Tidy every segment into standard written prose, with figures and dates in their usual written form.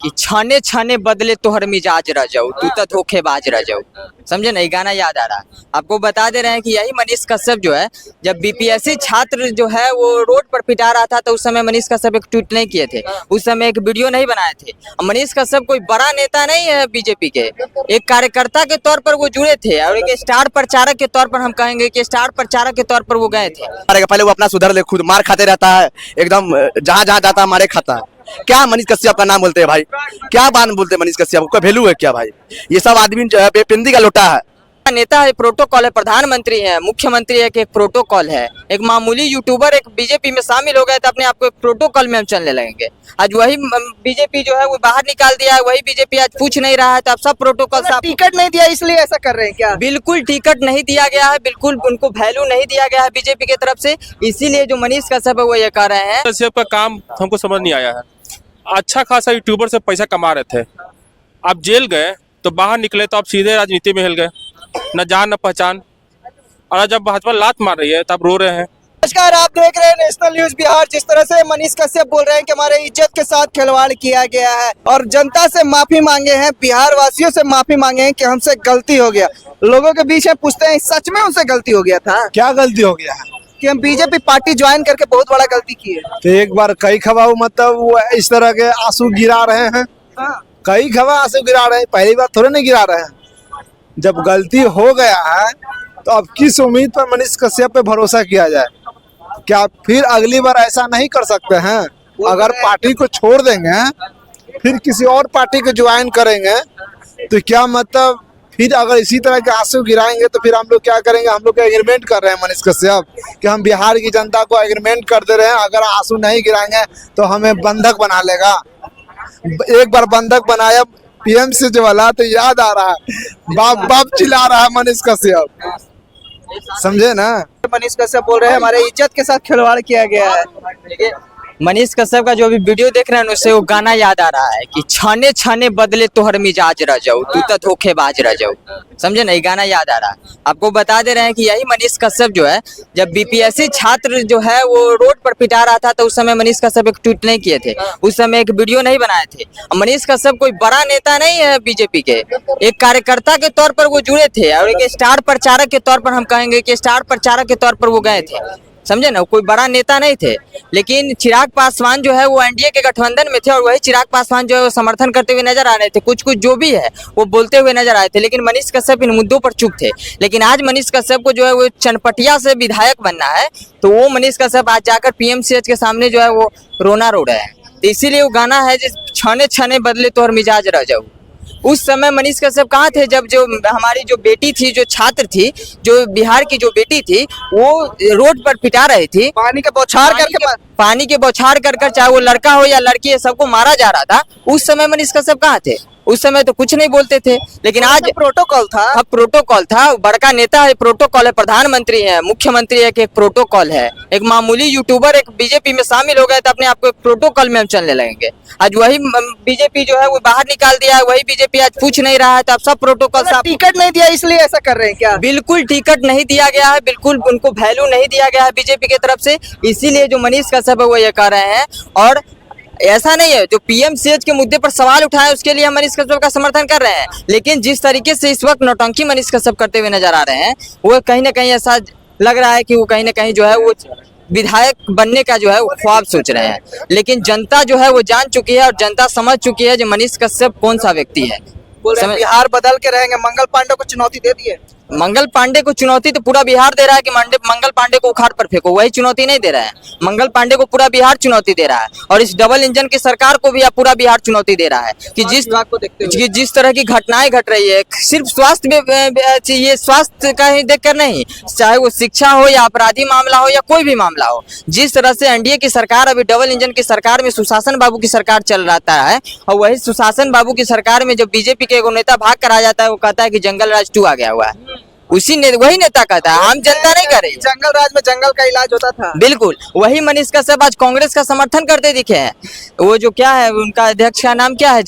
कि छाने छाने बदले तोहर मिजाज रह जाऊ, तू तो धोखेबाज रह जाऊ। समझे ना, ये गाना याद आ रहा। आपको बता दे रहे हैं कि यही मनीष कश्यप जो है, जब बीपीएससी छात्र जो है वो रोड पर पिटा रहा था, तो उस समय मनीष कश्यप एक ट्वीट नहीं किए थे, उस समय एक वीडियो नहीं बनाए थे। मनीष कश्यप कोई बड़ा नेता नहीं है बीजेपी के, एक कार्यकर्ता के तौर पर वो जुड़े थे और एक स्टार प्रचारक के तौर पर हम कहेंगे कि स्टार प्रचारक के तौर पर वो गए थे। पहले वो अपना सुधर ले, खुद मार खाते रहता है एकदम, जहाँ जहाँ जाता है मारे खाता है। क्या मनीष कश्यप का नाम बोलते हैं भाई, क्या बात बोलते हैं मनीष कश्यप का वैल्यू है क्या भाई? ये सब आदमी जो है बेपिंदी का लोटा है। नेता है, प्रोटोकॉल है, प्रधानमंत्री है, मुख्यमंत्री है कि एक प्रोटोकॉल है। एक मामूली यूट्यूबर एक बीजेपी में शामिल हो गए तो अपने आप को एक प्रोटोकॉल में हम चलने लगेंगे। आज वही बीजेपी जो है वो बाहर निकाल दिया है, वही बीजेपी आज पूछ नहीं रहा है, तो अब सब प्रोटोकॉल से टिकट नहीं दिया इसलिए ऐसा कर रहे हैं क्या? बिल्कुल टिकट नहीं दिया गया है, बिल्कुल उनको वैल्यू नहीं दिया गया है बीजेपी की तरफ से, इसीलिए जो मनीष कश्यप है वो ये कह रहे हैं। कश्यप का काम हमको समझ नहीं आया है। अच्छा खासा यूट्यूबर से पैसा कमा रहे थे, आप जेल गए तो बाहर निकले तो आप सीधे राजनीति में हिल गए, न जान न पहचान, और जब भाजपा लात मार रही है तो आप रो रहे हैं। नमस्कार, आप देख रहे हैं नेशनल न्यूज बिहार। जिस तरह से मनीष कश्यप बोल रहे हैं कि हमारे इज्जत के साथ खिलवाड़ किया गया है और जनता से माफी मांगे हैं, बिहार वासियों से माफी मांगे हैं कि हमसे गलती हो गया। लोगों के बीच में पूछते हैं सच में उनसे गलती हो गया था? क्या गलती हो गया है कि हम बीजेपी पार्टी ज्वाइन करके बहुत बड़ा गलती की है। तो एक बार कई खवाऊ मतलब वो इस तरह के आंसू गिरा रहे हैं, कई खवा आंसू गिरा रहे हैं, पहली बार थोड़े नहीं गिरा रहे हैं। जब गलती हो गया है तो अब किस उम्मीद पर मनीष कश्यप पे भरोसा किया जाए? क्या फिर अगली बार ऐसा नहीं कर सकते हैं? अगर पार्टी को छोड़ देंगे फिर किसी और पार्टी को ज्वाइन करेंगे तो क्या मतलब फिर अगर इसी तरह के आंसू गिराएंगे तो फिर हम लोग क्या करेंगे? हम लोग एग्रीमेंट कर रहे हैं मनीष कश्यप कि हम बिहार की जनता को एग्रीमेंट कर दे रहे हैं, अगर आंसू नहीं गिराएंगे तो हमें बंधक बना लेगा। एक बार बंधक बनाया पीएमसी वाला तो याद आ रहा है, बाप बाप चिल्ला रहा है मनीष कश्यप, समझे ना? मनीष कश्यप बोल रहे हैं हमारे इज्जत के साथ खिलवाड़ किया गया है। मनीष कश्यप का जो अभी वीडियो देख रहे हैं उससे वो गाना याद आ रहा है कि छाने छाने बदले तोहर मिजाज रह जाऊ, तू तो धोखेबाज रह जाऊ। समझे ना, ये गाना याद आ रहा है। आपको बता दे रहे हैं कि यही मनीष कश्यप जो है, जब बीपीएससी छात्र जो है वो रोड पर पिटा रहा था, तो उस समय मनीष कश्यप एक ट्वीट नहीं किए थे, उस समय एक वीडियो नहीं बनाए थे। मनीष कश्यप कोई बड़ा नेता नहीं है बीजेपी के, एक कार्यकर्ता के तौर पर वो जुड़े थे और एक स्टार प्रचारक के तौर पर हम कहेंगे कि स्टार प्रचारक के तौर पर वो गए थे। समझे ना, कोई बड़ा नेता नहीं थे। लेकिन चिराग पासवान जो है वो एनडीए के गठबंधन में थे और वही चिराग पासवान जो है वो समर्थन करते हुए नजर आ रहे थे, कुछ कुछ जो भी है वो बोलते हुए नजर आए थे। लेकिन मनीष कश्यप इन मुद्दों पर चुप थे। लेकिन आज मनीष कश्यप को जो है वो चनपटिया से विधायक बनना है, तो वो मनीष कश्यप आज जाकर पीएमसीएच के सामने जो है वो रोना रो रहे हैं। तो इसीलिए वो गाना है जिस छाने छाने बदले तोहर मिजाज रह जाऊ। उस समय मनीष कश्यप कहाँ थे जब जो हमारी जो बेटी थी, जो छात्र थी, जो बिहार की जो बेटी थी, वो रोड पर पिटा रही थी, पानी के बौछार करके पानी के बौछार कर चाहे वो लड़का हो या लड़की है, सबको मारा जा रहा था। उस समय मनीष कश्यप कहाँ थे? उस समय तो कुछ नहीं बोलते थे। लेकिन आज प्रोटोकॉल था। अब प्रोटोकॉल था, बड़का नेता है, प्रोटोकॉल है, प्रधानमंत्री है, मुख्यमंत्री है कि एक प्रोटोकॉल है। एक मामूली यूट्यूबर एक बीजेपी में शामिल हो गए तो अपने आप को एक प्रोटोकॉल में हम चलने लगेंगे। आज वही बीजेपी जो है वो बाहर निकाल दिया है, वही बीजेपी आज पूछ नहीं रहा है, तो अब सब प्रोटोकॉल से टिकट नहीं दिया इसलिए ऐसा कर रहे हैं क्या? बिल्कुल टिकट नहीं दिया गया है, बिल्कुल उनको वैल्यू नहीं दिया गया है बीजेपी की तरफ से, इसीलिए जो मनीष कश्यप है वो ये कह रहे हैं। और ऐसा नहीं है, जो पीएमसीएच के मुद्दे पर सवाल उठाए उसके लिए हम मनीष कश्यप का समर्थन कर रहे हैं। लेकिन जिस तरीके से इस वक्त नौटंकी मनीष कश्यप करते हुए नजर आ रहे हैं, वो कहीं ना कहीं ऐसा लग रहा है कि वो कहीं ना कहीं जो है वो विधायक बनने का जो है वो ख्वाब सोच रहे हैं। लेकिन जनता जो है वो जान चुकी है और जनता समझ चुकी है जो मनीष कश्यप कौन सा व्यक्ति है। बिहार बदल के रहेंगे। मंगल पांडे को चुनौती दे दिए। मंगल पांडे को चुनौती तो पूरा बिहार दे रहा है कि मंगल पांडे को उखाड़ पर फेंको, वही चुनौती नहीं दे रहा है। मंगल पांडे को पूरा बिहार चुनौती दे रहा है और इस डबल इंजन की सरकार को भी अब पूरा बिहार चुनौती दे रहा है कि जिस तरह की घटनाएं घट रही है, सिर्फ स्वास्थ्य, ये स्वास्थ्य का ही देखकर नहीं, चाहे वो शिक्षा हो या अपराधी मामला हो या कोई भी मामला हो, जिस तरह से एनडीए की सरकार अभी डबल इंजन की सरकार में सुशासन बाबू की सरकार चल रहा है, और वही सुशासन बाबू की सरकार में जब बीजेपी के एक नेता भाग कर आ जाता है, वो कहता है कि जंगल राज 2 आ गया हुआ है। वही नेता कहता है, आम जनता नहीं कर रही। जंगल राज में जंगल का इलाज होता था। बिल्कुल वही मनीष कश्यप आज कांग्रेस का समर्थन करते दिखे हैं। वो जो क्या है उनका अध्यक्ष का नाम क्या है,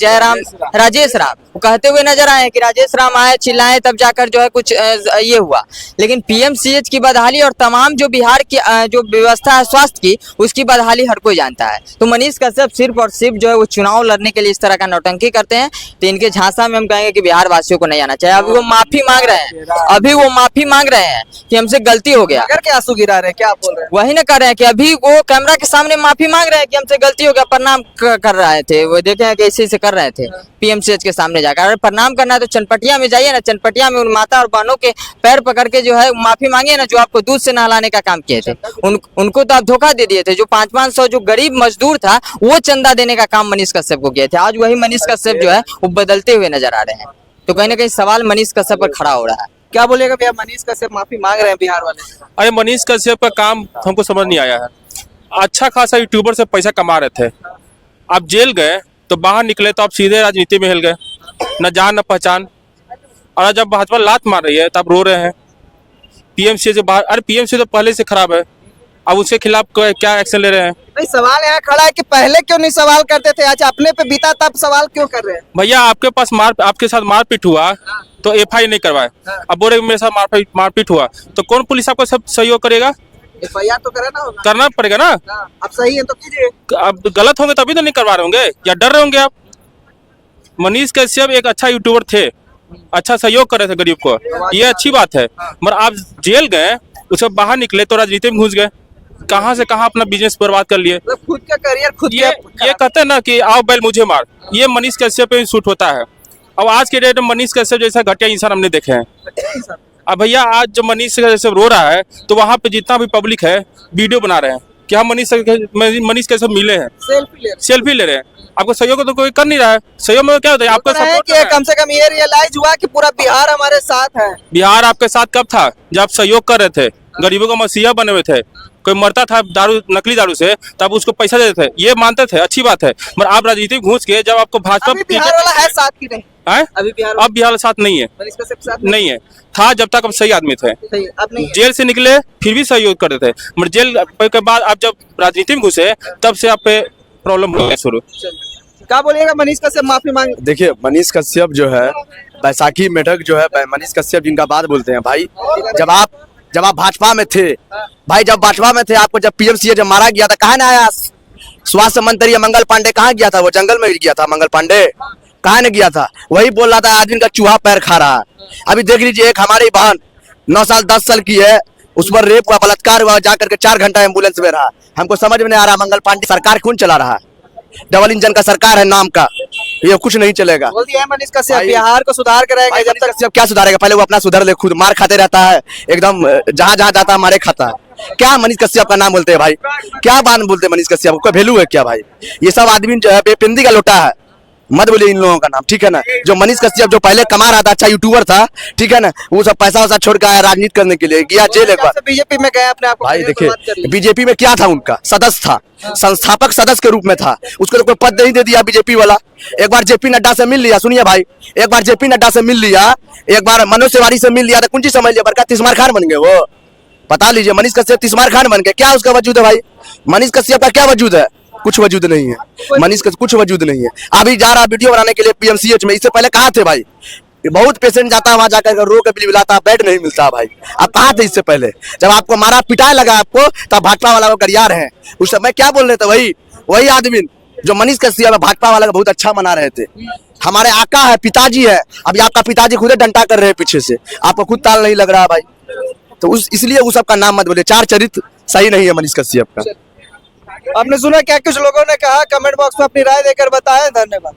राजेश राम, कहते हुए नजर आए कि राजेश राम आए, चिल्लाए, तब जाकर जो है कुछ ये हुआ। लेकिन पीएमसीएच की बदहाली और तमाम जो बिहार की जो व्यवस्था है स्वास्थ्य की, उसकी बदहाली हर कोई जानता है। तो मनीष कश्यप सिर्फ और सिर्फ जो है वो चुनाव लड़ने के लिए इस तरह का नौटंकी करते हैं। तो इनके झांसा में हम कहेंगे कि बिहार वासियों को नहीं आना चाहिए। अभी वो माफी मांग रहे हैं, अभी वो माफी मांग रहे हैं कि हमसे गलती हो गया। अगर के आंसू गिरा रहे हैं, क्या आप बोल रहे हैं? वही ना कर रहे हैं कि अभी वो कैमरा के सामने माफी मांग रहे हैं कि हमसे गलती हो गया। प्रणाम कर रहे थे, वो देखे हैं कि ऐसे से कर रहे थे पीएमसीएच के सामने जाकर। अगर प्रणाम करना है तो चनपटिया में जाइए ना, चनपटिया में उन माता और बहनों के पैर पकड़ के जो है माफी मांगिए ना, जो आपको दूध से नहलाने का काम किए थे। उनको तो आप धोखा दे दिए थे। जो 500-500 जो गरीब मजदूर था वो चंदा देने का काम मनीष कश्यप को किए थे। आज वही मनीष कश्यप जो है वो बदलते हुए नजर आ रहे हैं। तो कहीं ना कहीं सवाल मनीष कश्यप पर खड़ा हो रहा है। क्या बोलिएगा भैया, मनीष कश्यप माफी मांग रहे हैं बिहार वाले से? अरे मनीष कश्यप का काम हमको समझ नहीं आया है। अच्छा खासा यूट्यूबर से पैसा कमा रहे थे, आप जेल गए तो बाहर निकले तो आप सीधे राजनीति में हिल गए, न जान न पहचान। और जब भाजपा लात मार रही है तो आप रो रहे हैं। पीएमसी से बाहर, अरे पीएमसी तो पहले से खराब है, अब उसके खिलाफ क्या एक्शन ले रहे हैं? नहीं, सवाल यहाँ खड़ा है कि पहले क्यों नहीं सवाल करते थे, आज अपने पे बीता तब सवाल क्यों कर रहे हैं? भैया आपके साथ मारपीट हुआ तो एफआईआर नहीं करवाए, अब बोल रहे मेरे साथ मारपीट हुआ तो कौन पुलिस आपको सब सहयोग करेगा? एफआईआर तो कराना होगा, करना पड़ेगा ना। आप सही है तो कीजिए। अब गलत होंगे तभी तो नहीं करवा रहे होंगे, या डर रहे होंगे आप? मनीष कश्यप एक अच्छा यूट्यूबर थे, अच्छा सहयोग कर रहे थे गरीब को, ये अच्छी बात है। मगर आप जेल गए, उसके बाहर निकले तो राजनीति में घुस गए, कहां से कहां अपना बिजनेस बर्बाद कर लिए। मतलब खुद का करियर खुद ये कहते हैं ना कि आओ बैल मुझे मार, ये मनीष कश्यप पे शूट होता है। अब आज के डेट में मनीष कश्यप जैसा घटिया इंसान हमने देखे हैं। अब भैया आज जो मनीष कश्यप रो रहा है तो वहां पे जितना भी पब्लिक है वीडियो बना रहे हैं कि हम मनीष कश्यप मिले हैं, सेल्फी ले रहे हैं। आपको सहयोग तो कोई कर नहीं रहा है। सहयोग में क्या होता है? आपका सपोर्ट कि कम से कम ये रियलाइज हुआ कि पूरा बिहार हमारे साथ है। बिहार आपके साथ कब था? जब आप सहयोग कर रहे थे, गरीबों का मसीहा बने हुए थे। कोई मरता था दारू, नकली दारू से, तब उसको पैसा देते थे, ये मानते थे, अच्छी बात है। मगर आप राजनीति में घुस के जब आपको भाजपा बिहार वाला है साथ की नहीं है, अभी बिहार अब बिहार साथ नहीं है, मनीष कश्यप साथ नहीं है। था जब तक आप सही आदमी थे, अब नहीं है। जेल से निकले फिर भी सहयोग करते थे, मगर जेल के बाद आप जब राजनीति में घुसे तब से आप पे प्रॉब्लम हो गया शुरू। क्या बोलिएगा, मनीष कश्यप माफी मांग? देखिए मनीष कश्यप जो है, बैसाखी मेढक जो है, मनीष कश्यप जिनका बात बोलते हैं भाई, जब आप भाजपा में थे भाई, जब भाजपा में थे आपको जब पीएमसीएच जब मारा गया था, कहाँ ना आया? स्वास्थ्य मंत्री मंगल पांडे कहाँ गया था? वो जंगल में गया था मंगल पांडे, कहाँ ने गया था? वही बोल रहा था आदमी का चूहा पैर खा रहा है। अभी देख लीजिए, एक हमारी बहन 9 साल 10 साल की है, उस पर रेप हुआ, बलात्कार हुआ, जाकर के 4 घंटा एम्बुलेंस में रहा। हमको समझ में नहीं आ रहा मंगल पांडे सरकार कौन चला रहा है? डबल इंजन का सरकार है नाम का, ये कुछ नहीं चलेगा। बोल दिया है मनीष कश्यप बिहार को सुधार कराएंगे। जब तक क्या सुधारेगा? पहले वो अपना सुधर ले, खुद मार खाते रहता है एकदम, जहाँ जहाँ जाता है मारे खाता है। क्या मनीष कश्यप का नाम बोलते हैं भाई? क्या बात बोलते हैं मनीष कश्यप? कोई वैल्यू है क्या भाई? ये सब आदमी जो है बेपिंदी का लोटा है, मत बोलिए इन लोगों का नाम, ठीक है ना। जो मनीष कश्यप जो पहले कमा रहा था, अच्छा यूट्यूबर था, ठीक है ना, वो सब पैसा वैसा छोड़ के आया राजनीति करने के लिए, गया जेल एक बार। बीजेपी में गए अपने आप को भाई देखिए बीजेपी में क्या था, उनका सदस्य था, संस्थापक सदस्य के रूप में था, उसको तो कोई पद नहीं दे दिया बीजेपी वाला। एक बार जेपी नड्डा से मिल लिया, सुनिए भाई, एक बार जेपी नड्डा से मिल लिया, एक बार मनोज तिवारी से मिल लिया, तो कुंजी समझ लिया, बड़का तिस्मार खान बन गए वो। बता लीजिए मनीष कश्यप तिस्मार खान बन गए, क्या उसका वजूद है भाई? मनीष कश्यप का क्या वजूद है? कुछ वजूद नहीं है मनीष कश्यप, कुछ वजूद नहीं है। अभी जा रहा वीडियो बनाने के लिए पीएमसीएच में, इससे पहले कहाँ थे भाई? बहुत पेशेंट जाता है वहां जाकर रो के बिलबिलाता, बेड नहीं मिलता भाई। आप कहाँ थे इससे पहले? जब आपको मारा पिटाई लगा आपको, तब भाजपा वाला को गरिया रहे हैं। उस समय क्या बोल रहे थे? वही आदमी जो मनीष कश्यप भाजपा वाला का बहुत अच्छा मना रहे थे। हमारे आका है, पिताजी है, अभी आपका पिताजी खुद डंटा कर रहे हैं पीछे से, आपको खुद ताल नहीं लग रहा भाई। तो इसलिए उस सबका नाम मत बोले, 4 चरित्र सही नहीं है मनीष कश्यप का। आपने सुना क्या कुछ लोगों ने कहा, कमेंट बॉक्स में अपनी राय देकर बताएं। धन्यवाद।